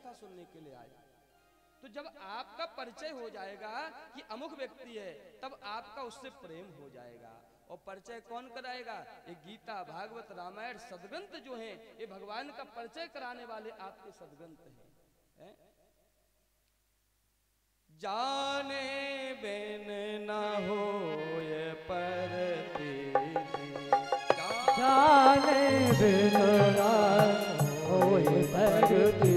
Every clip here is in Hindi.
कथा सुनने के लिए आए। तो जब आपका परिचय हो जाएगा कि अमुक व्यक्ति है, तब आपका उससे प्रेम हो जाएगा। और परिचय कौन कराएगा? ये गीता, भागवत, रामायण सदग्रंथ जो हैं, ये भगवान का परिचय कराने वाले आपके सदग्रंथ हैं। जाने बिन न होए परतीति, जाने बिन न होए परतीति,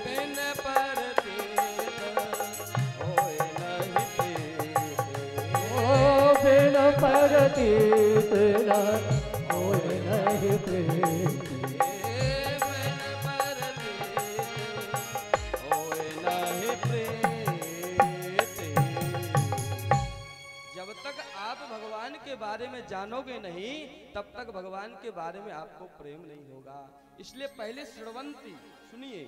बिन परतीत होए नहीं प्रीत, बिन परतीत होए नहीं प्रीत, बिन परतीत होए नहीं प्रीत। जब तक आप भगवान के बारे में जानोगे नहीं, तब तक भगवान के बारे में आपको प्रेम नहीं होगा। इसलिए पहले श्रवंती सुनिए,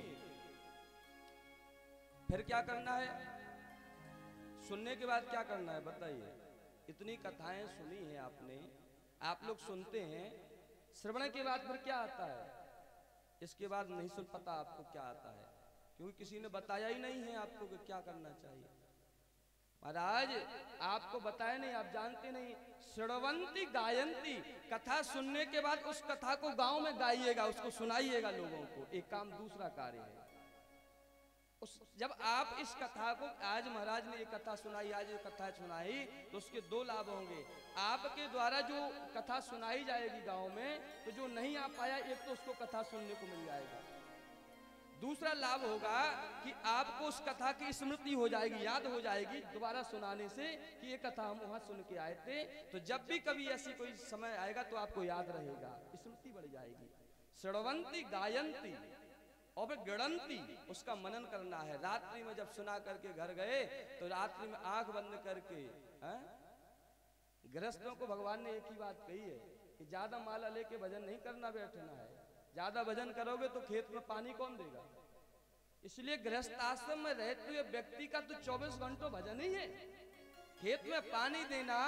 फिर क्या करना है? सुनने के बाद क्या करना है बताइए? इतनी कथाएं सुनी हैं आपने, आप लोग सुनते हैं, श्रवण के बाद फिर क्या आता है? इसके बाद नहीं सुन पता आपको क्या आता है, क्योंकि किसी ने बताया ही नहीं है आपको कि क्या करना चाहिए। महाराज आपको बताया नहीं, आप जानते नहीं। श्रवंती गायंती, कथा सुनने के बाद उस कथा को गांव में गाइएगा, उसको सुनाइएगा लोगों को, एक काम। दूसरा कार्य है जब आप इस कथा को, आज महाराज ने ये कथा सुनाई, आज ये कथा सुनाई, तो उसके दो लाभ होंगे। आपके द्वारा जो कथा सुनाई जाएगी गांव में, तो जो नहीं आ पाया, एक तो उसको कथा सुनने को मिल जाएगा। दूसरा लाभ होगा कि आपको उस कथा की स्मृति हो जाएगी, याद हो जाएगी दोबारा सुनाने से कि ये कथा हम वहां सुन के आए थे। तो जब भी कभी ऐसी कोई समय आएगा तो आपको याद रहेगा, स्मृति बढ़ जाएगी। श्रवंती गायंती और गणंती, उसका मनन करना है। रात्रि में जब सुना करके घर गए, तो रात्रि में आंख बंद करके, गृहस्थों को भगवान ने एक ही बात कही है कि ज्यादा माला लेके भजन नहीं करना, बैठना है। ज्यादा भजन करोगे तो खेत में पानी कौन देगा? इसलिए गृहस्थ आश्रम में रहते हुए व्यक्ति का तो 24 घंटों भजन ही है। खेत में पानी देना,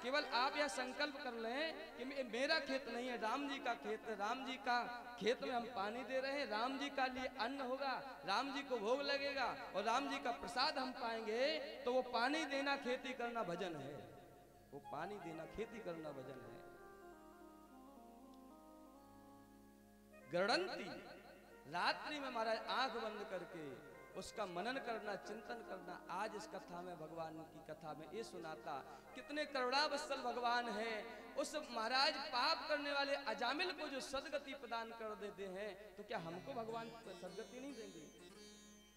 केवल आप यह संकल्प कर लें कि मेरा खेत नहीं है, राम जी का खेत है, राम जी का खेत में हम पानी दे रहे हैं, राम जी का लिए अन्न होगा, राम जी को भोग लगेगा और राम जी का प्रसाद हम पाएंगे, तो वो पानी देना खेती करना भजन है। वो पानी देना खेती करना भजन है। गणंती, रात्रि में महाराज आंख बंद करके उसका मनन करना, चिंतन करना। आज इस कथा में, भगवान की कथा में ये सुनाता, कितने करुणावत्सल भगवान हैं। उस महाराज पाप करने वाले अजामिल को जो सदगति प्रदान कर देते हैं, तो क्या हमको भगवान सदगति नहीं देंगे?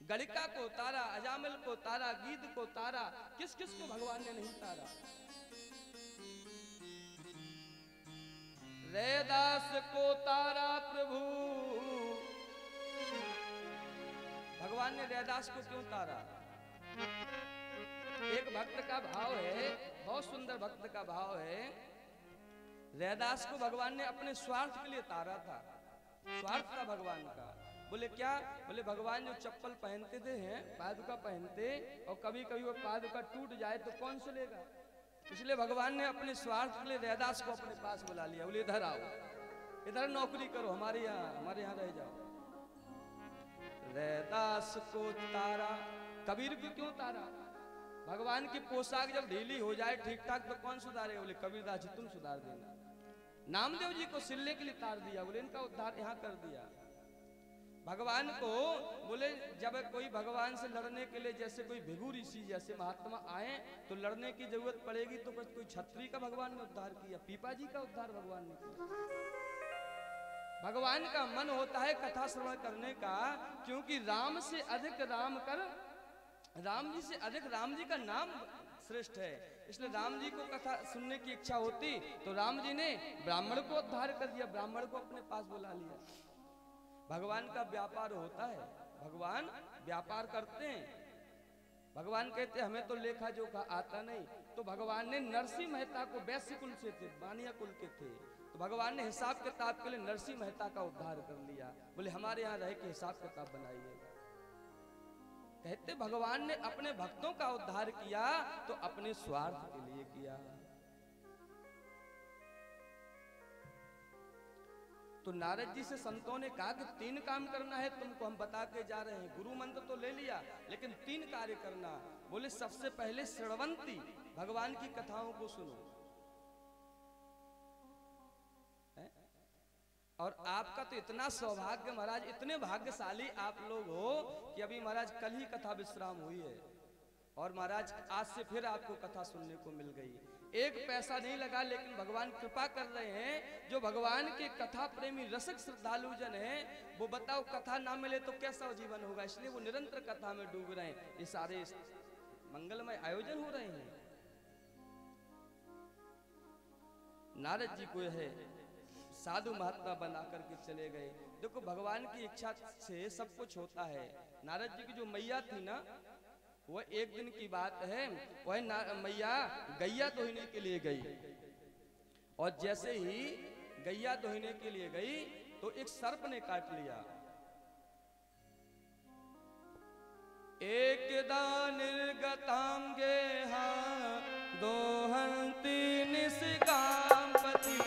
गणिका को तारा, अजामिल को तारा, गीध को तारा, किस किस को भगवान ने नहीं तारा? रैदास को तारा प्रभु, भगवान ने रैदास को क्यों तारा? एक भक्त का भाव है, बहुत सुंदर भक्त का भाव है। रैदास को भगवान ने अपने स्वार्थ के लिए तारा था। स्वार्थ था भगवान का। बोले क्या? बोले भगवान जो चप्पल पहनते थे हैं, पादुका पहनते, और कभी कभी वो पादुका टूट जाए तो कौन से लेगा? इसलिए भगवान ने अपने स्वार्थ के लिए रैदास को अपने पास बुला लिया। बोले इधर आओ, इधर नौकरी करो, हमारे यहाँ रह जाओ। रैदास को तारा। कबीर को क्यों तारा? भगवान की पोशाक जब ढीली हो जाए ठीक ठाक, तो कौन सुधारेगा? बोले कबीरदास जी तुम सुधार देना। नामदेव जी को सिल्ले के लिए तार दिया, बोले इनका उद्धार यहाँ कर दिया। भगवान को बोले जब कोई भगवान से लड़ने के लिए, जैसे कोई भिगु ऋषि जैसे महात्मा आए तो लड़ने की जरूरत पड़ेगी, तो बस कोई छत्री का भगवान ने उद्धार किया, पीपा जी का उद्धार भगवान ने किया। भगवान का मन होता है कथा श्रवण करने का, क्योंकि राम से अधिक राम कर, राम जी से अधिक राम जी का नाम श्रेष्ठ है। इसलिए राम जी को कथा सुनने की इच्छा होती तो राम जी ने ब्राह्मण को उद्धार कर दिया, ब्राह्मण को अपने पास बुला लिया। भगवान का व्यापार होता है, भगवान व्यापार करते हैं। भगवान कहते हमें तो लेखा जोखा आता नहीं। तो भगवान ने नरसिंह मेहता को, वैश्य कुल से थे, बानिया कुल के थे, तो भगवान ने हिसाब किताब के लिए नरसिंह मेहता का उद्धार कर लिया। बोले हमारे यहाँ रह के हिसाब किताब बनाइए। कहते भगवान ने अपने भक्तों का उद्धार किया तो अपने स्वार्थ के लिए किया। तो नारद जी से संतों ने कहा कि 3 काम करना है तुमको, हम बता के जा रहे हैं। गुरु मंत्र तो ले लिया, लेकिन 3 कार्य करना। बोले सबसे पहले श्रवंती, भगवान की कथाओं को सुनो। है? और आपका तो इतना सौभाग्य महाराज, इतने भाग्यशाली आप लोग हो कि अभी महाराज कल ही कथा विश्राम हुई है और महाराज आज से फिर आपको कथा सुनने को मिल गई। 1 पैसा नहीं लगा, लेकिन भगवान कृपा कर रहे हैं। जो भगवान के कथा प्रेमी रसिक श्रद्धालु जन है, वो बताओ कथा ना मिले तो कैसा जीवन होगा, इसलिए वो निरंतर कथा में डूब रहे हैं। ये सारे मंगलमय आयोजन हो रहे हैं। नारद जी को है साधु महात्मा बना करके चले गए। देखो भगवान की इच्छा से सब कुछ होता है। नारद जी की जो मैया थी ना, वह एक दिन की बात है, वह मैया गैया दोहने के लिए गई, और जैसे ही गैया दोहने के लिए गई तो एक सर्प ने काट लिया। एकदा निर्गतांगे दोहंती निष्कामपति,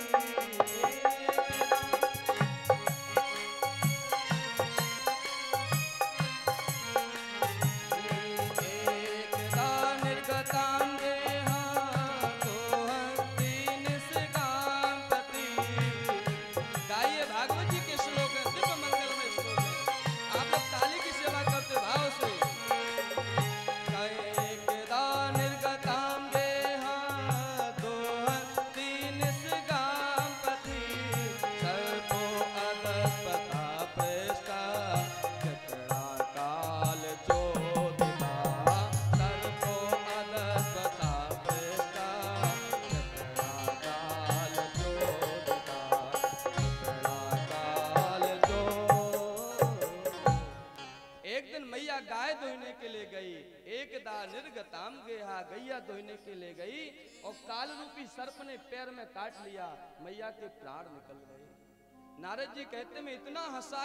निर्गताम गेहा, गैया दोहने के लिए गई और काल रूपी सर्प ने पैर में काट लिया, मैया के प्राण निकल गए। नारद जी कहते मैं इतना हंसा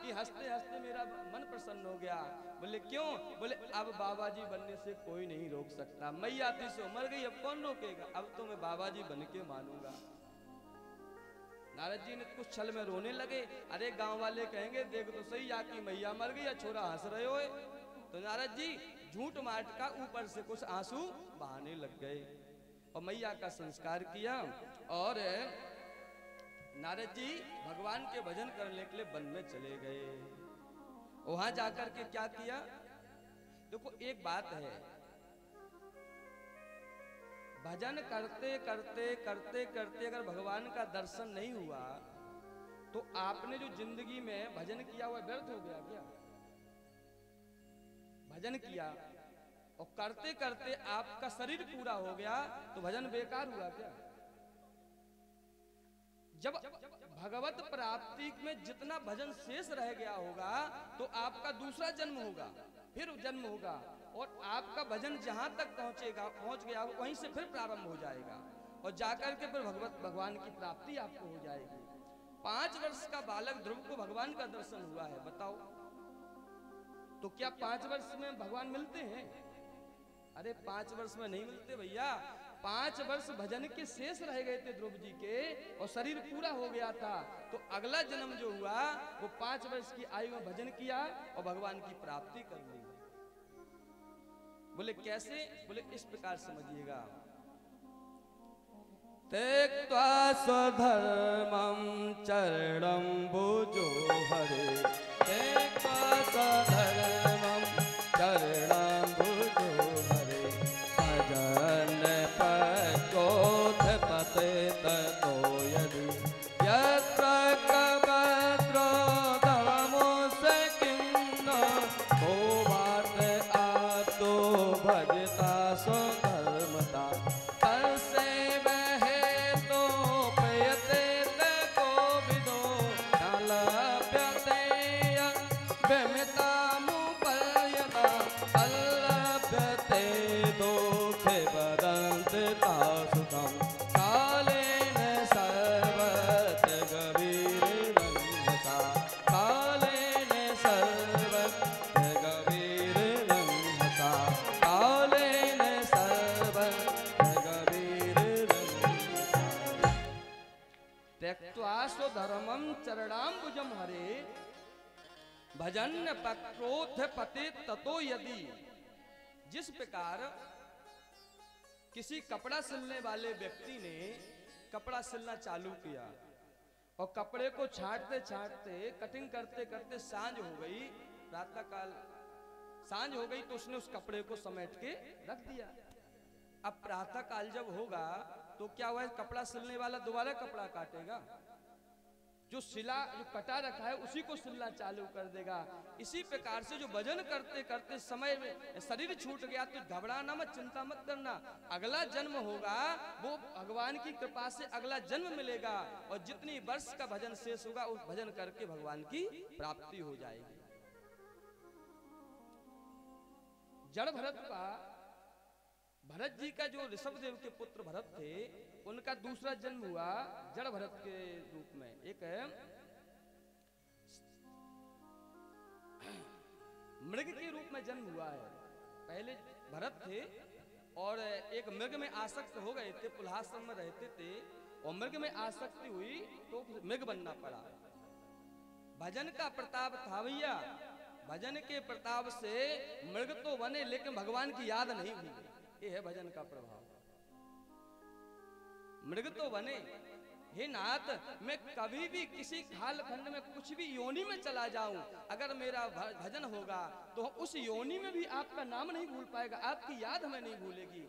कि हंसते हंसते मेरा मन प्रसन्न हो गया। बोले क्यों? बोले अब बाबा जी बनने से कोई नहीं रोक सकता। मैया थी सो मर गई, अब कौन रोकेगा? अब तो मैं बाबा जी बन के मानूंगा। नारद जी ने कुछ छल में रोने लगे। अरे गांव वाले कहेंगे देख तो सही, आकी मैया मर गई, छोरा हंस रहे हो। तो नारद जी झूठ माट का ऊपर से कुछ आंसू बहाने लग गए और मैया का संस्कार किया। और नारद जी भगवान के भजन करने के लिए वन में चले गए। वहां जाकर के क्या किया? देखो एक बात है, भजन करते करते करते करते अगर भगवान का दर्शन नहीं हुआ तो आपने जो जिंदगी में भजन किया हुआ व्यर्थ हो गया क्या? भजन किया और करते करते आपका शरीर पूरा हो गया तो भजन बेकार हुआ क्या? जब भगवत प्राप्ति में जितना भजन शेष रह गया होगा तो आपका दूसरा जन्म होगा, फिर जन्म होगा, और आपका भजन जहां तक पहुंच गया वहीं से फिर प्रारंभ हो जाएगा और जाकर के फिर भगवान की प्राप्ति आपको हो जाएगी। 5 वर्ष का बालक ध्रुव को भगवान का दर्शन हुआ है, बताओ तो क्या 5 वर्ष में भगवान मिलते हैं? अरे 5 वर्ष में नहीं मिलते भैया। 5 वर्ष भजन के शेष रह गए थे ध्रुव जी के और शरीर पूरा हो गया था, तो अगला जन्म जो हुआ वो 5 वर्ष की आयु में भजन किया और भगवान की प्राप्ति कर ली। बोले कैसे? बोले इस प्रकार समझिएगा। त्यक्त्वा स्वधर्मं चरणं भुजो हरे, त्यक्त्वा स्वधर्मं चरणं भुजो हरे, भजन पकोथ पते ततो यदि यत्र कबत्रो धर्मोऽस्य किन्न भोवात आतो भजता स्वधर्मता, बेमिता भजन पक्रोथ पते ततो यदि, जिस प्रकार किसी कपड़ा सिलने वाले व्यक्ति ने कपड़ा सिलना चालू किया और कपड़े को छांटते छांटते कटिंग करते करते सांझ हो गई, प्रातः काल सांझ हो गई, तो उसने उस कपड़े को समेट के रख दिया। अब प्रातः काल जब होगा तो क्या हुआ, कपड़ा सिलने वाला दोबारा कपड़ा काटेगा, जो कटा रखा है उसी को सिलना चालू कर देगा। इसी प्रकार से जो भजन करते करते समय में शरीर छूट गया तो घबराना मत, चिंता मत करना, अगला जन्म होगा वो भगवान की कृपा से अगला जन्म मिलेगा और जितनी वर्ष का भजन शेष होगा उस भजन करके भगवान की प्राप्ति हो जाएगी। जड़ भरत जी का जो ऋषभदेव के पुत्र भरत थे, उनका दूसरा जन्म हुआ जड़ भरत के रूप में। एक मृग के रूप में जन्म हुआ है। पहले भरत थे और एक मृग में आसक्त हो गए थे, पुल्हाश्रम में रहते थे और मृग में आसक्ति हुई तो मृग बनना पड़ा। भजन का प्रताप था भैया, भजन के प्रताप से मृग तो बने लेकिन भगवान की याद नहीं भूली। ये है भजन का प्रभाव। मृग तो बने, हे नाथ मैं कभी भी किसी कालखंड में कुछ भी योनि में चला जाऊं, अगर मेरा भजन होगा तो उस योनि में भी आपका नाम नहीं भूल पाएगा, आपकी याद हमें नहीं भूलेगी।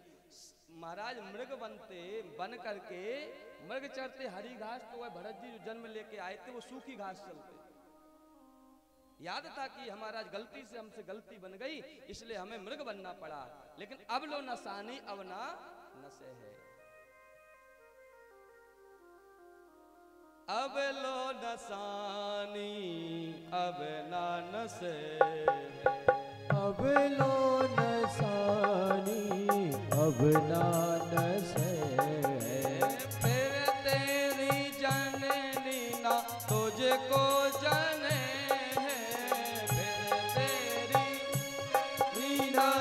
महाराज मृग बन करके मृग चढ़ते हरी घास, तो वह भरत जी जो जन्म लेके आए थे वो सूखी घास चलते। याद था कि हमारा गलती से हमसे गलती बन गई इसलिए हमें मृग बनना पड़ा, लेकिन अब लो नसानी अब ना नसे है, अब लो नसानी अब ना नसे, अब लो नसानी अब ना नसे, फिर तेरी जननी ना तुझको जने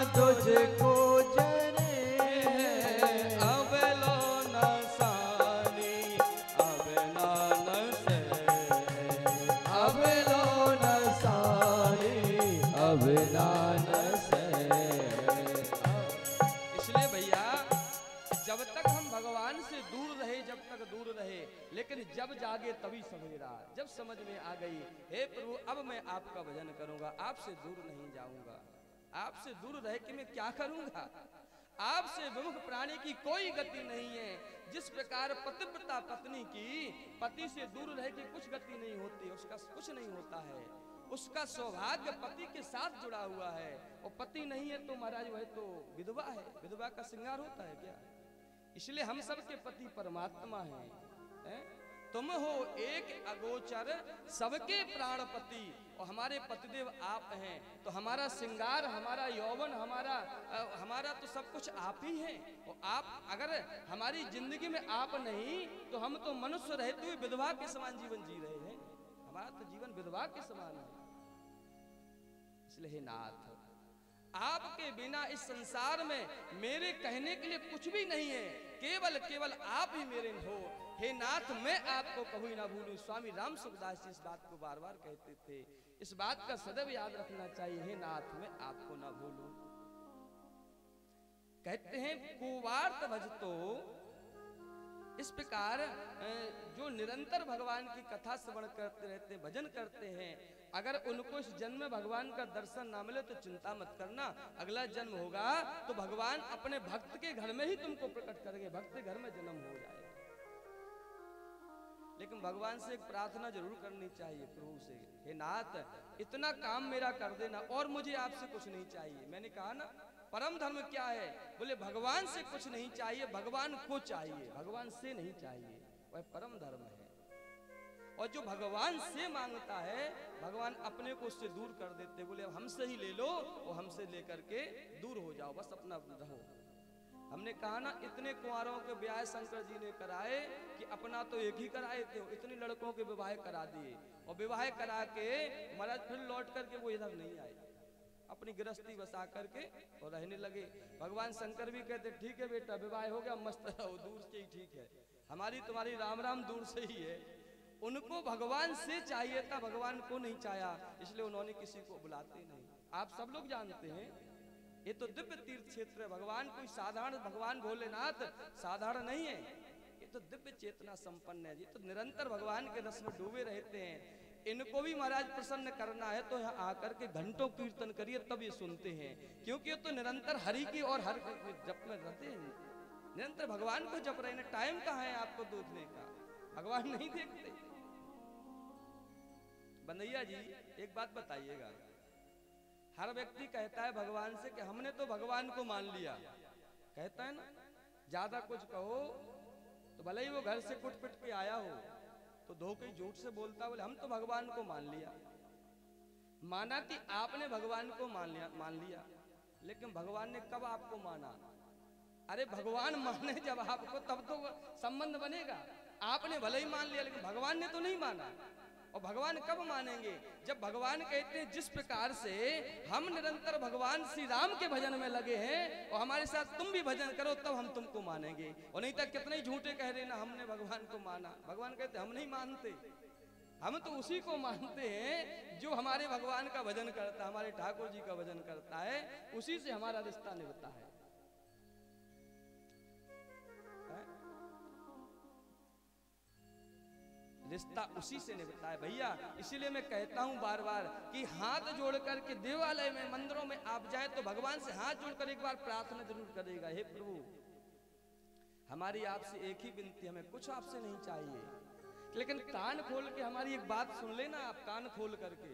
तुझको जने, अब लो नसानी अब ना नसे, अब लो नसानी अब ना नसे। इसलिए भैया जब तक हम भगवान से दूर रहे, जब तक दूर रहे, लेकिन जब जागे तभी सवेरा, जब समझ में आ गई हे प्रभु अब मैं आपका भजन करूंगा, आपसे दूर नहीं जाऊंगा, आपसे दूर रह के मैं क्या करूंगा, आपसे विमुख प्राणी की कोई गति नहीं है। जिस प्रकार पतिव्रता पत्नी की पति से दूर रह के कुछ गति नहीं होती, उसका कुछ नहीं होता है, उसका सौभाग्य पति के साथ जुड़ा हुआ है, और पति नहीं है तो महाराज वह तो विधवा है, विधवा का श्रृंगार होता है क्या। इसलिए हम सबके पति परमात्मा हैं, तुम हो एक अगोचर सबके प्राणपति, और हमारे पतिदेव आप हैं, तो हमारा श्रृंगार, हमारा यौवन, हमारा तो सब कुछ आप ही हैं। और आप अगर हमारी जिंदगी में आप नहीं तो हम तो मनुष्य रहते हुए विधवा के समान जीवन जी रहे हैं, हमारा तो जीवन विधवा के समान है। इसलिए हे नाथ आपके बिना इस संसार में मेरे कहने के लिए कुछ भी नहीं है, केवल आप ही मेरे हो। हे नाथ मैं आपको कभी ना भूलूं। स्वामी राम सुखदास जी इस बात को बार बार कहते थे, इस बात का सदैव याद रखना चाहिए, हे नाथ मैं आपको ना भूलूं। कहते हैं कुवार्त भजतो, इस प्रकार जो निरंतर भगवान की कथा श्रवण करते रहते, भजन करते हैं, अगर उनको इस जन्म में भगवान का दर्शन ना मिले तो चिंता मत करना, अगला जन्म होगा तो भगवान अपने भक्त के घर में ही तुमको प्रकट करेंगे, भक्त के घर में जन्म हो जाएगा। लेकिन भगवान से एक प्रार्थना जरूर करनी चाहिए प्रभु से, हे नाथ इतना काम मेरा कर देना और मुझे आपसे कुछ नहीं चाहिए। मैंने कहा ना परम धर्म क्या है, बोले भगवान से कुछ नहीं चाहिए, भगवान को चाहिए, भगवान से नहीं चाहिए, वह परम धर्म है। और जो भगवान से मांगता है भगवान अपने को उससे दूर कर देते, बोले हमसे ही ले लो और हमसे लेकर के दूर हो जाओ, बस अपना रहो। हमने कहा ना इतने कुंवारों के ब्याह शंकर जी ने कराए कि अपना तो एक ही कराए थे, इतने लड़कों के विवाह करा दिए और विवाह करा के महाराज फिर लौट करके वो इधर नहीं आए, अपनी गृहस्थी बसा करके और रहने लगे। भगवान शंकर भी कहते ठीक है बेटा विवाह हो गया मस्त रहो, दूर से ही ठीक है, हमारी तुम्हारी राम राम दूर से ही है, उनको भगवान से चाहिए था, भगवान को नहीं चाहा, इसलिए उन्होंने किसी को बुलाते नहीं। आप सब लोग जानते हैं ये तो दिव्य तीर्थ क्षेत्र है। भगवान कोई साधारण, भगवान भोलेनाथ साधारण नहीं है, ये तो दिव्य चेतना संपन्न है। ये तो निरंतर भगवान के रस में डूबे रहते हैं। इनको भी महाराज प्रसन्न करना है तो यहाँ आकर के घंटों कीर्तन करिए, तब ये सुनते हैं, क्योंकि ये तो निरंतर हरि की और हर जप में रहते हैं, निरंतर भगवान को जप रहे हैं। टाइम कहाँ है आपको देखने का, भगवान नहीं देखते। बनैया जी एक बात बताइएगा, हर व्यक्ति कहता है भगवान से कि हमने तो भगवान को मान लिया, कहता है ना, ज्यादा कुछ कहो तो भले ही वो घर से कुट पिट के आया हो तो धोखे झूठ से बोलता, बोले हम तो भगवान को मान लिया। माना कि आपने भगवान को मान लिया, लेकिन भगवान ने कब आपको माना? अरे भगवान माने जब आपको, तब तो संबंध बनेगा। आपने भले ही मान लिया, लेकिन भगवान ने तो नहीं माना। और भगवान कब मानेंगे? जब भगवान कहते हैं जिस प्रकार से हम निरंतर भगवान श्री राम के भजन में लगे हैं और हमारे साथ तुम भी भजन करो, तब हम तुमको मानेंगे। और नहीं तक कितने झूठे कह रहे ना हमने भगवान को माना। भगवान कहते हम नहीं मानते, हम तो उसी को मानते हैं जो हमारे भगवान का भजन करता है, हमारे ठाकुर जी का भजन करता है, उसी से हमारा रिश्ता निभता है। रिश्ता उसी से निभता है भैया। इसीलिए मैं कहता हूं बार बार कि हाथ जोड़ करके देवालय में, मंदिरों में आप जाए तो भगवान से हाथ जोड़कर एक बार प्रार्थना जरूर करेगा, हे प्रभु हमारी आपसे एक ही विनती, हमें कुछ आपसे नहीं चाहिए, लेकिन कान खोल के हमारी एक बात सुन लेना आप, कान खोल करके।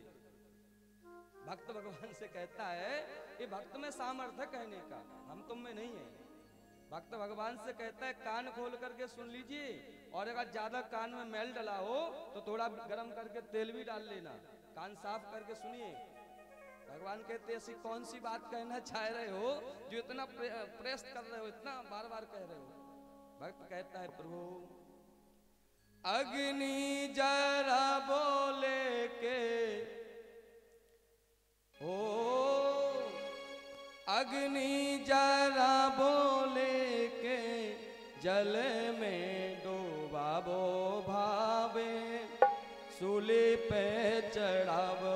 भक्त भगवान से कहता है, ये भक्त में सामर्थ्य कहने का, हम तुम में नहीं है। भक्त भगवान से कहता है कान खोल करके सुन लीजिए, और अगर ज्यादा कान में मैल डला हो तो थोड़ा गर्म करके तेल भी डाल लेना, कान साफ करके सुनिए। भगवान कहते हैं ऐसी कौन सी बात कहना चाह रहे हो जो इतना प्रेस कर रहे हो, इतना बार बार कह रहे हो? भक्त कहता है प्रभु अग्नि जरा बोले के ओ, अग्नि जरा बोले के जल में डूबाबो भावे, सूली पे चढ़ाबो